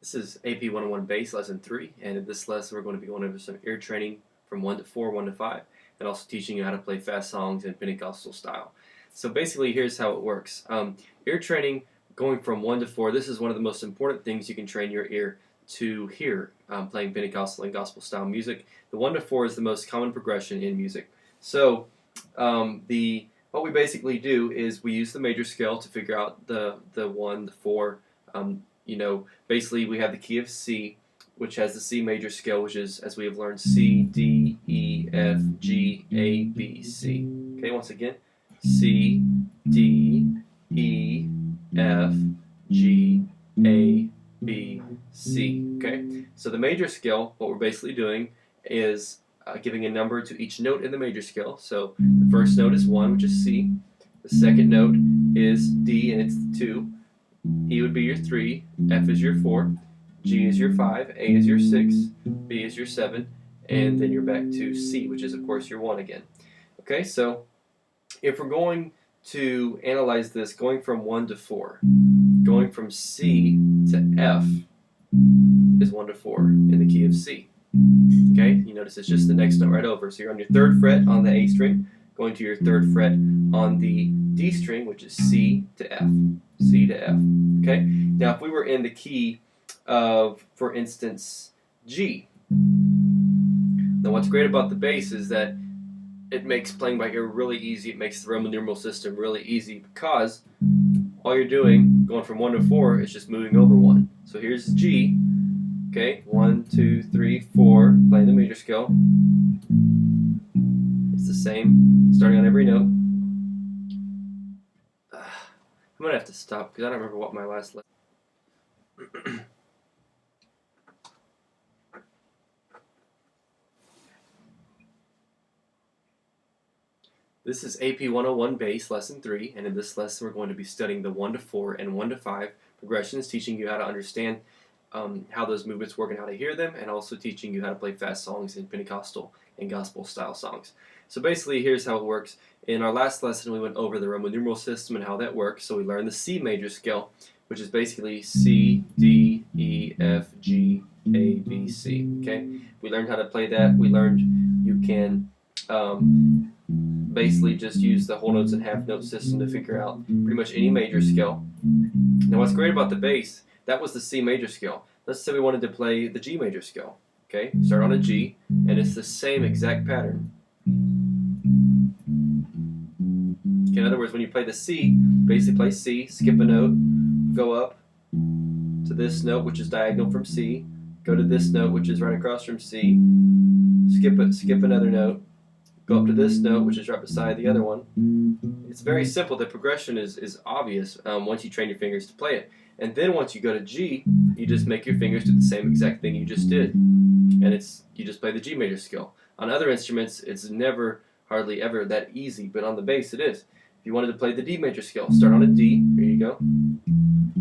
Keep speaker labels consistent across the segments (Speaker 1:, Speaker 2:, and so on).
Speaker 1: This is AP 101 Bass Lesson 3, and in this lesson we're going to be going over some ear training from 1 to 4, 1 to 5, and also teaching you how to play fast songs in Pentecostal style. So basically here's how it works. Ear training going from 1 to 4, this is one of the most important things you can train your ear to hear playing Pentecostal and gospel style music. The 1 to 4 is the most common progression in music. So what we basically do is we use the major scale to figure out the 1, the 4. Basically we have the key of C, which has the C major scale, which is, as we have learned, C, D, E, F, G, A, B, C. Okay, once again, C, D, E, F, G, A, B, C. Okay, so the major scale, what we're basically doing is giving a number to each note in the major scale. So the first note is 1, which is C. The second note is D, and it's 2. E would be your 3, F is your 4, G is your 5, A is your 6, B is your 7, and then you're back to C, which is of course your 1 again. Okay, so if we're going to analyze this going from 1 to 4, going from C to F is 1 to 4 in the key of C. Okay, you notice it's just the next note right over. So you're on your 3rd fret on the A string, going to your 3rd fret on the D string, which is C to F. C to F. Okay, now if we were in the key of, for instance, G, now what's great about the bass is that it makes playing by ear really easy. It makes the Roman numeral system really easy because all you're doing, going from 1 to 4, is just moving over 1. So here's G. Okay, 1, 2, 3, 4, playing the major scale. It's the same, starting on every note. I'm going to have to stop because I don't remember what my last lesson. This is AP 101 Bass Lesson 3, and in this lesson we're going to be studying the 1 to 4 and 1 to 5 progressions, teaching you how to understand how those movements work and how to hear them, and also teaching you how to play fast songs in Pentecostal and gospel style songs. So basically here's how it works. In our last lesson we went over the Roman numeral system and how that works. So we learned the C major scale, which is basically C, D, E, F, G, A, B, C. Okay, we learned how to play that. We learned you can basically just use the whole notes and half note system to figure out pretty much any major scale. Now what's great about the bass, that was the C major scale. Let's say we wanted to play the G major scale. Okay, start on a G, and it's the same exact pattern. Okay, in other words, when you play the C, basically play C, skip a note, go up to this note, which is diagonal from C, go to this note, which is right across from C, skip another note, go up to this note, which is right beside the other one. It's very simple. The progression is obvious once you train your fingers to play it. And then once you go to G, you just make your fingers do the same exact thing you just did. And you just play the G major scale. On other instruments, it's never, hardly ever that easy, but on the bass it is. If you wanted to play the D major scale, start on a D, here you go.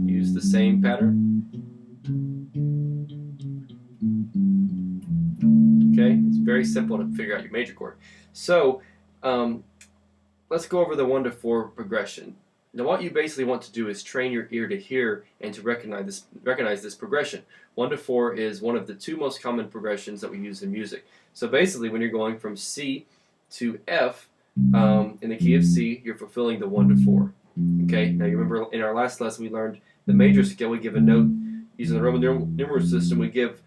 Speaker 1: Use the same pattern. Okay, it's very simple to figure out your major chord. So, let's go over the 1 to 4 progression. Now what you basically want to do is train your ear to hear and to recognize this progression. 1 to 4 is one of the 2 most common progressions that we use in music. So basically when you're going from C to F, in the key of C, you're fulfilling the 1 to 4. Okay, now you remember in our last lesson we learned the major scale. We give a note, using the Roman numeral system, we give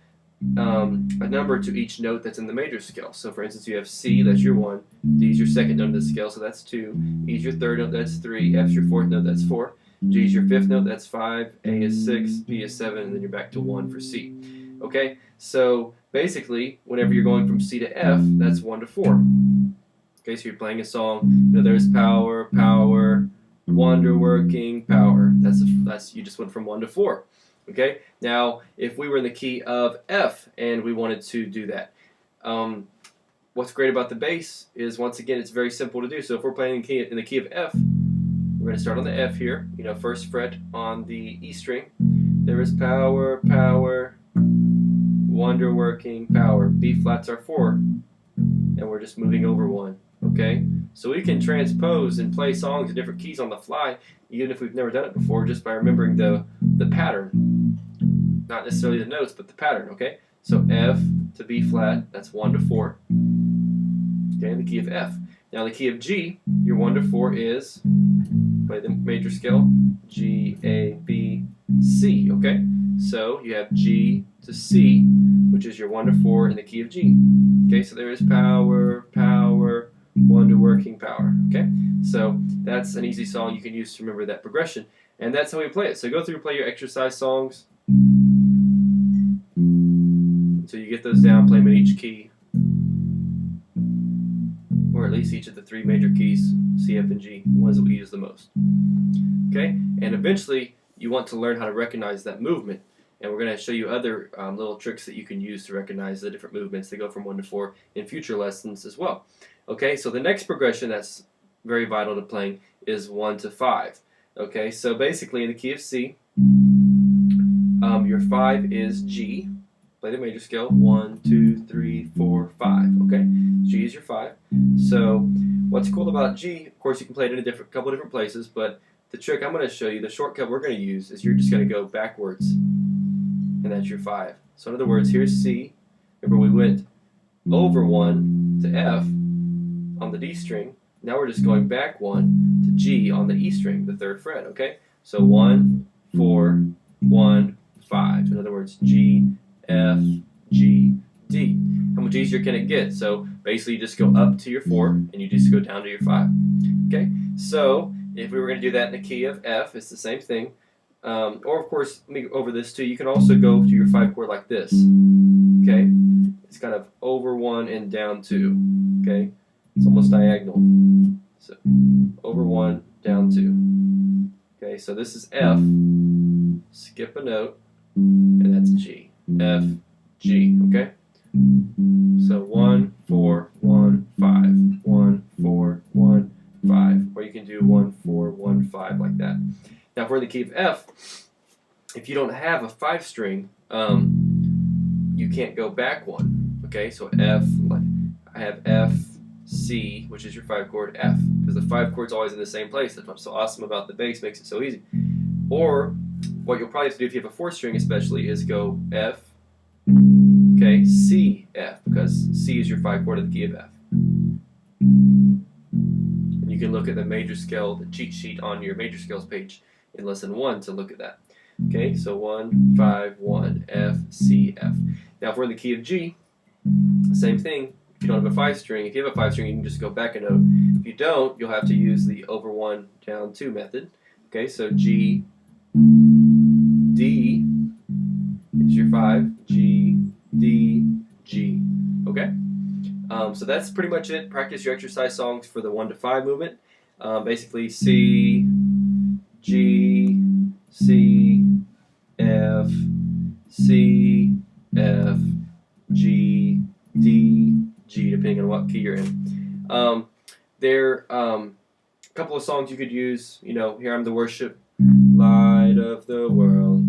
Speaker 1: a number to each note that's in the major scale. So for instance you have C, that's your 1, D is your 2nd note in the scale, so that's 2, E is your 3rd note, that's 3, F is your 4th note, that's 4, G is your 5th note, that's 5, A is 6, B is 7, and then you're back to 1 for C. Okay, so basically whenever you're going from C to F, that's 1 to 4. Okay, so you're playing a song, there's power, power, wonder working power. That's you just went from 1 to 4. Okay, now if we were in the key of F and we wanted to do that, what's great about the bass is, once again, it's very simple to do. So if we're playing in the key of F, we're going to start on the F here, 1st fret on the E string. There is power, power, wonder working power. B flats are 4, and we're just moving over 1. Okay, so we can transpose and play songs in different keys on the fly, even if we've never done it before, just by remembering the pattern. not necessarily the notes, but the pattern, okay? So F to B flat, that's 1 to 4, okay, in the key of F. Now in the key of G, your 1 to 4 is, play the major scale, G, A, B, C, okay? So you have G to C, which is your 1 to 4 in the key of G. Okay, so there is power, power, 1 to working power, okay? So that's an easy song you can use to remember that progression, and that's how we play it. So go through and play your exercise songs. So you get those down, play them in each key, or at least each of the 3 major keys, C, F, and G, the ones that we use the most. Okay, and eventually you want to learn how to recognize that movement, and we're going to show you other little tricks that you can use to recognize the different movements that go from 1 to 4 in future lessons as well. Okay, so the next progression that's very vital to playing is 1 to 5. Okay, so basically in the key of C, your 5 is G. Play the major scale, 1, 2, 3, 4, 5. Okay, G is your 5. So what's cool about G, of course you can play it in a couple different places, but the trick I'm going to show you, the shortcut we're going to use, is you're just going to go backwards, and that's your 5. So in other words, here's C. Remember we went over 1 to F on the D string. Now we're just going back 1 to G on the E string, the 3rd fret, okay? So 1, 4, 1, 5. In other words, G, F, G, D. How much easier can it get? So basically you just go up to your 4 and you just go down to your 5. Okay? So if we were going to do that in the key of F, it's the same thing. Or of course, let me go over this too. You can also go to your 5 chord like this. Okay? It's kind of over 1 and down 2. Okay? It's almost diagonal. So over 1, down 2. Okay, so this is F. Skip a note, and that's G. F, G, okay? So 1, 4, 1, 5. 1, 4, 1, 5. Or you can do 1, 4, 1, 5 like that. Now for the key of F, if you don't have a 5 string, you can't go back 1. Okay, so F, like I have F, C, which is your 5 chord, F, because the 5 chord's always in the same place. That's what's so awesome about the bass, makes it so easy. Or what you'll probably have to do if you have a 4th string especially is go F, okay, C, F, because C is your 5 chord of the key of F. And you can look at the major scale, the cheat sheet on your major scales page in lesson 1 to look at that. Okay, so 1, 5, 1, F, C, F. Now if we're in the key of G, same thing. If you don't have a 5 string, if you have a 5 string, you can just go back a note. If you don't, you'll have to use the over 1, down 2 method. Okay, so G, D is your 5, G, D, G. Okay? So that's pretty much it. Practice your exercise songs for the 1 to 5 movement. Basically C, G, C, F, C, F, G, D, G, depending on what key you're in. There a couple of songs you could use. You know, Here I'm the Worship, Light of the World.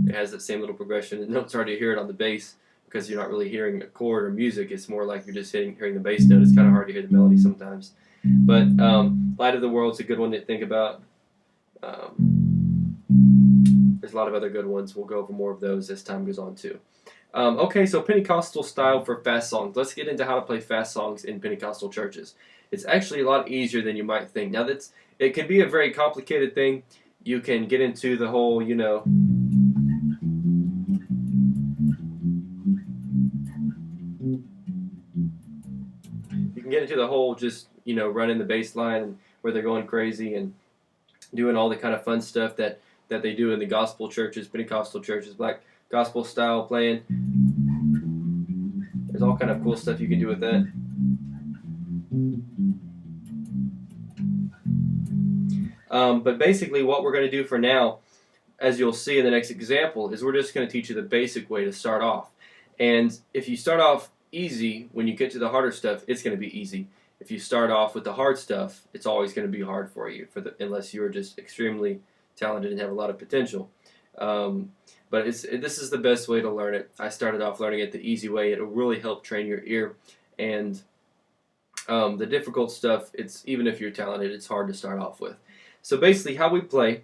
Speaker 1: It has that same little progression. The note's hard to hear it on the bass because you're not really hearing a chord or music. It's more like you're just hearing the bass note. It's kind of hard to hear the melody sometimes. But Light of the World's a good one to think about. There's a lot of other good ones. We'll go over more of those as time goes on too. Okay, so Pentecostal style for fast songs. Let's get into how to play fast songs in Pentecostal churches. It's actually a lot easier than you might think. Now, it can be a very complicated thing. You can get into the whole, you know, just, you know, running the bass line where they're going crazy and doing all the kind of fun stuff that they do in the gospel churches, Pentecostal churches, black gospel style playing. There's all kind of cool stuff you can do with that. But basically what we're going to do for now, as you'll see in the next example, is we're just going to teach you the basic way to start off. And if you start off easy, when you get to the harder stuff, it's going to be easy. If you start off with the hard stuff, it's always going to be hard for you, unless you're just extremely talented and have a lot of potential. But this is the best way to learn it. I started off learning it the easy way. It'll really help train your ear. And the difficult stuff, even if you're talented, it's hard to start off with. So basically how we play,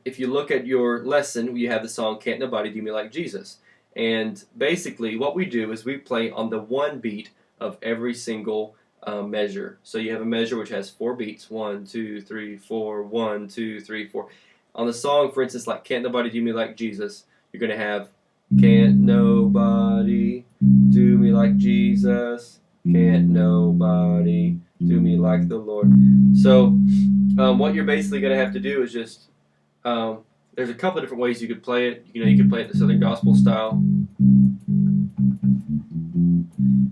Speaker 1: if you look at your lesson, you have the song "Can't Nobody Do Me Like Jesus," and basically what we do is we play on the one beat of every single measure. So you have a measure which has 4 beats: 1, 2, 3, 4, 1, 2, 3, 4. On the song, for instance, like "Can't Nobody Do Me Like Jesus," you're going to have "Can't nobody do me like Jesus. Can't nobody do me like the Lord." So what you're basically going to have to do is just there's a couple of different ways you could play it. You could play it the Southern Gospel style,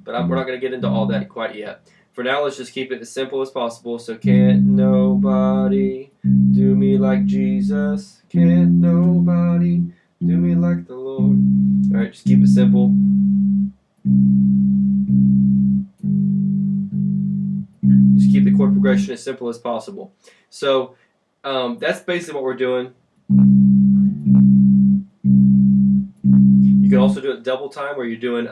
Speaker 1: but we're not going to get into all that quite yet. For now, let's just keep it as simple as possible. So, can't nobody do me like Jesus. Can't nobody do me like the Lord. All right, just keep it simple. Just keep the chord progression as simple as possible. So, that's basically what we're doing. You can also do it double time, where you're doing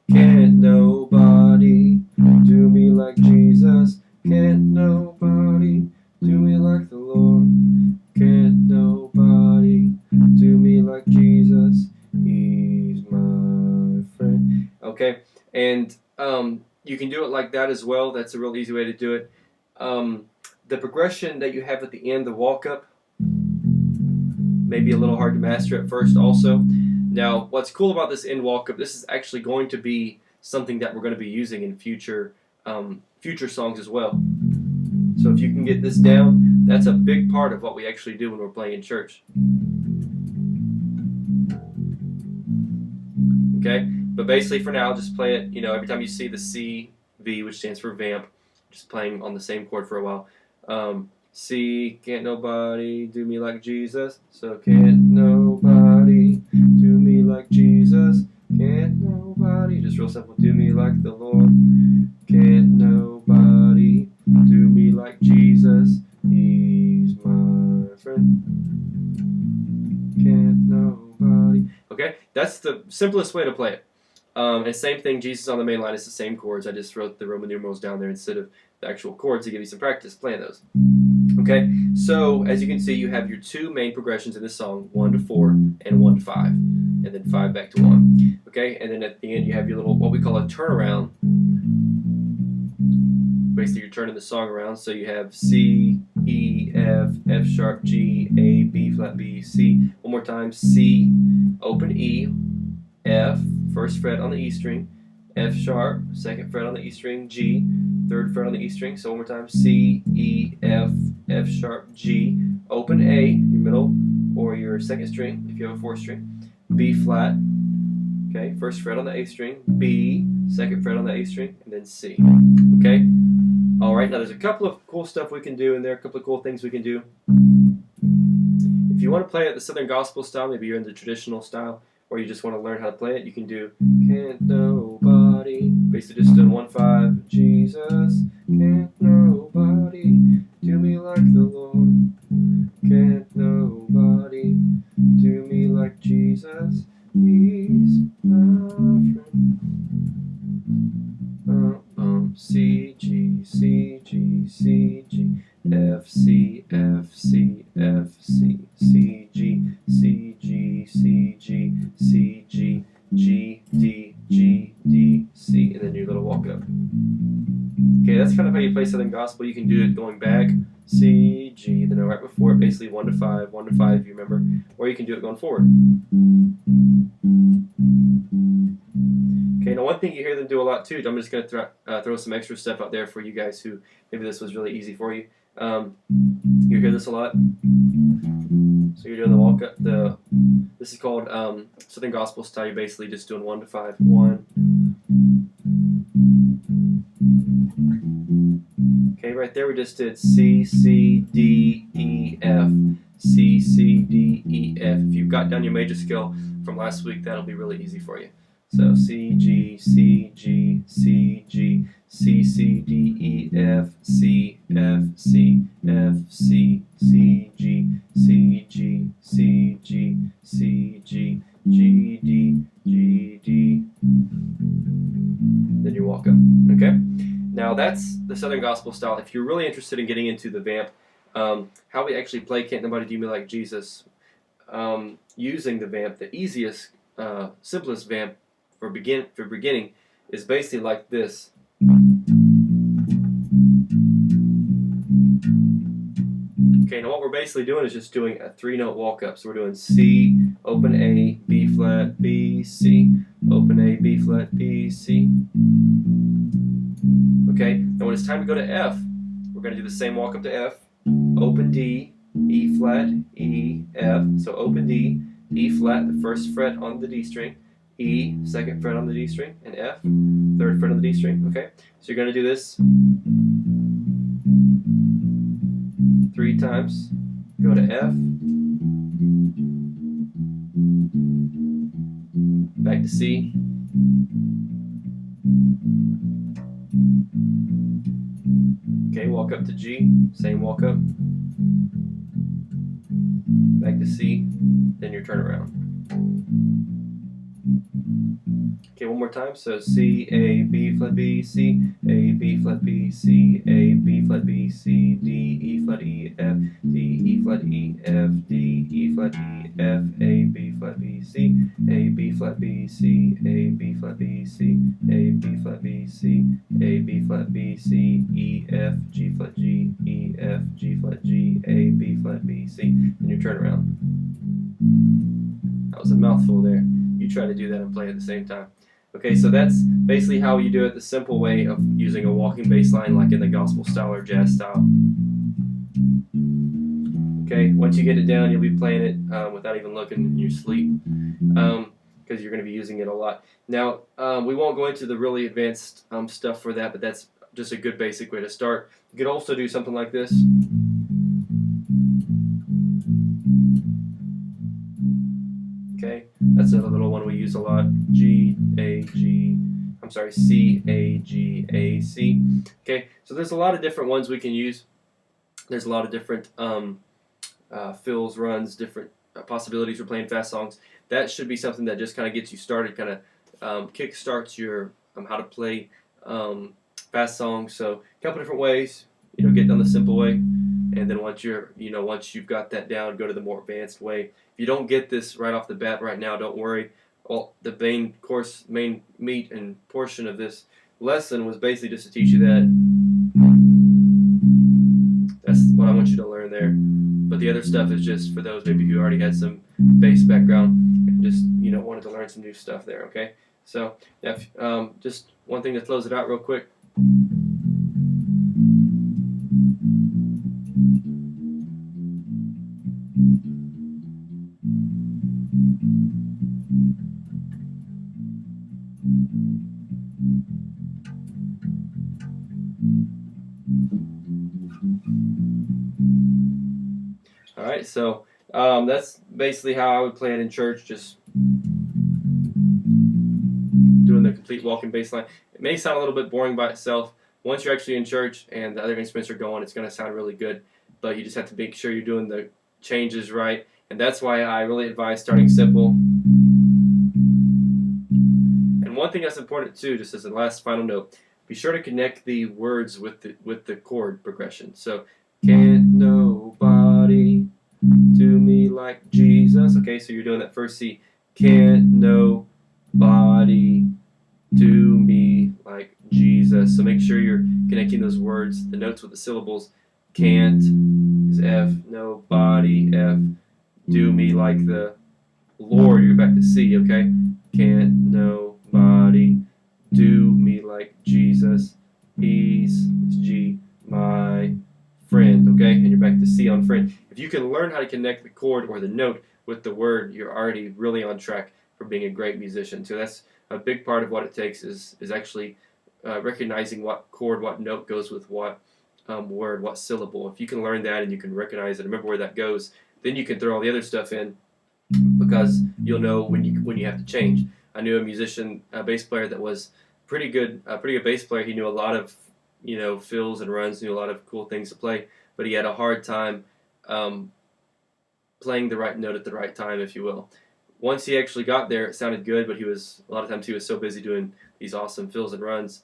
Speaker 1: can't nobody do me like Jesus. Can't nobody do me like the Lord. Can't nobody do me like Jesus. He's my friend. Okay, and you can do it like that as well. That's a real easy way to do it. The progression that you have at the end, the walk-up, may be a little hard to master at first also. Now, what's cool about this end walk-up, this is actually going to be something that we're going to be using in future songs as well. So if you can get this down, that's a big part of what we actually do when we're playing in church. Okay? But basically for now, just play it, every time you see the C, V, which stands for vamp, just playing on the same chord for a while. C, can't nobody do me like Jesus. So can't nobody do me like Jesus. Can't nobody, just real simple, do me like the Lord. Can't nobody do me like Jesus. He's my friend. Can't nobody. Okay, that's the simplest way to play it. And same thing, Jesus on the main line is the same chords. I just wrote the Roman numerals down there instead of the actual chords to give you some practice playing those. Okay, so as you can see, you have your 2 main progressions in this song, 1 to 4 and 1 to 5, and then 5 back to 1. Okay, and then at the end you have your little, what we call a turnaround. Basically you're turning the song around, so you have C, E, F, F sharp, G, A, B flat, B, C. One more time, C, open E, F, first fret on the E string, F sharp, second fret on the E string, G, third fret on the E string. So one more time, C, E, F, F sharp, G, open A, your middle or your second string if you have a 4th string, B flat, okay, first fret on the A string, B, second fret on the A string, and then C. Okay? Alright, now there's a couple of cool stuff we can do in there, a couple of cool things we can do. If you want to play it the Southern Gospel style, maybe you're in the traditional style, or you just want to learn how to play it, you can do can't nobody, basically just doing 1-5, Jesus, can't nobody do me like the Lord. Can't nobody do me like Jesus. He's my friend. C, G, C, G, C, G, F, C, F, C, F, C, C, G, C, G, C, G, C, G, G, D, G, D, C, and then your little walk up. Okay, that's kind of how you play Southern Gospel. You can do it going back, C, G, then right before it, basically 1 to 5, 1 to 5 if you remember, or you can do it going forward. Okay, now one thing you hear them do a lot too, I'm just going to throw some extra stuff out there for you guys who maybe this was really easy for you. You hear this a lot. So you're doing the walk up. This is called Southern Gospel style. You're basically just doing 1 to 5. 1. Okay, right there we just did C, C, D, E, F. C, C, D, E, F. If you've got down your major scale from last week, that'll be really easy for you. So C, G, C, G, C, G, C, C, D, E, F, C, F, C, F, C, C, G, C, G, C, G, C, G, G, D, G, D. Then you walk up. Okay? Now that's the Southern Gospel style. If you're really interested in getting into the vamp, How we actually play Can't Nobody Do Me Like Jesus, using the vamp, the easiest, simplest vamp for beginning is basically like this. Okay, now what we're basically doing is just doing a 3-note walk-up. So we're doing C, open A, B flat, B, C, open A, B flat, B, C. Okay, now when it's time to go to F, we're going to do the same walk-up to F, open D, E flat, E, F. So open D, E flat, the first fret on the D string, E, second fret on the D string, and F, third fret on the D string. Okay, so you're going to do this 3 times, go to F, back to C, okay, walk up to G, same walk up, back to C, then your turnaround. Okay, one more time. So C, A, B flat, B, C, A, B flat, B, C, A, B flat, B, C, D, E flat, E, F, D, E flat, E, F, D, E flat, E, F, A, B flat, B, C, A, B flat, B, C, A, B flat, B, C, A, B flat, B, C, A, B flat, B, C, E, F, G flat, G, E, F, G flat, G, A, B flat, B, C, and your turnaround. That was a mouthful there. You try to do that and play at the same time. Okay, so that's basically how you do it, the simple way of using a walking bass line like in the gospel style or jazz style. Okay, once you get it down, you'll be playing it without even looking in your sleep, because you're going to be using it a lot. Now, we won't go into the really advanced stuff for that, but that's just a good basic way to start. You could also do something like this. Okay, that's a little one we use a lot. C, A, G, A, C. Okay, so there's a lot of different ones we can use. There's a lot of different fills, runs, different possibilities for playing fast songs. That should be something that just kind of gets you started, kind of kick starts your how to play fast songs. So a couple different ways. Get down the simple way, and then once you've got that down, go to the more advanced way. If you don't get this right off the bat right now, don't worry. The main meat and portion of this lesson was basically just to teach you that. That's what I want you to learn there. But the other stuff is just for those maybe who already had some bass background and just wanted to learn some new stuff there. Okay, so if, just one thing to close it out real quick. Alright, so that's basically how I would play it in church, just doing the complete walking bass line. It may sound a little bit boring by itself. Once you're actually in church and the other instruments are going, it's going to sound really good, but you just have to make sure you're doing the changes right, and that's why I really advise starting simple. And one thing that's important too, just as a last final note, be sure to connect the words with the chord progression. So, can't nobody do me like Jesus. Okay, so you're doing that first C. Can't nobody do me like Jesus. So make sure you're connecting those words, the notes with the syllables. Can't is F, nobody, F, do me like the Lord. You're back to C, okay? Can't nobody do me like Jesus. He's G, my friend, okay? And you're back to C on friend. If you can learn how to connect the chord or the note with the word, you're already really on track for being a great musician. So that's a big part of what it takes is actually recognizing what chord, what note goes with what word, what syllable. If you can learn that and you can recognize it, remember where that goes, then you can throw all the other stuff in because you'll know when you have to change. I knew a musician, a bass player that was a pretty good bass player. He knew a lot of fills and runs, knew a lot of cool things to play, but he had a hard time playing the right note at the right time, if you will. Once he actually got there, it sounded good, but a lot of times he was so busy doing these awesome fills and runs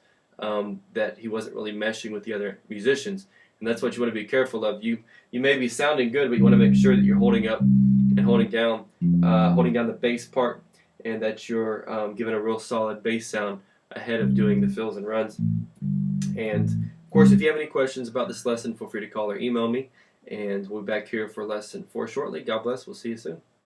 Speaker 1: that he wasn't really meshing with the other musicians. And that's what you want to be careful of. You may be sounding good, but you want to make sure that you're holding up and holding down the bass part, and that you're giving a real solid bass sound ahead of doing the fills and runs. And of course, if you have any questions about this lesson, feel free to call or email me. And we'll be back here for lesson 4 shortly. God bless. We'll see you soon.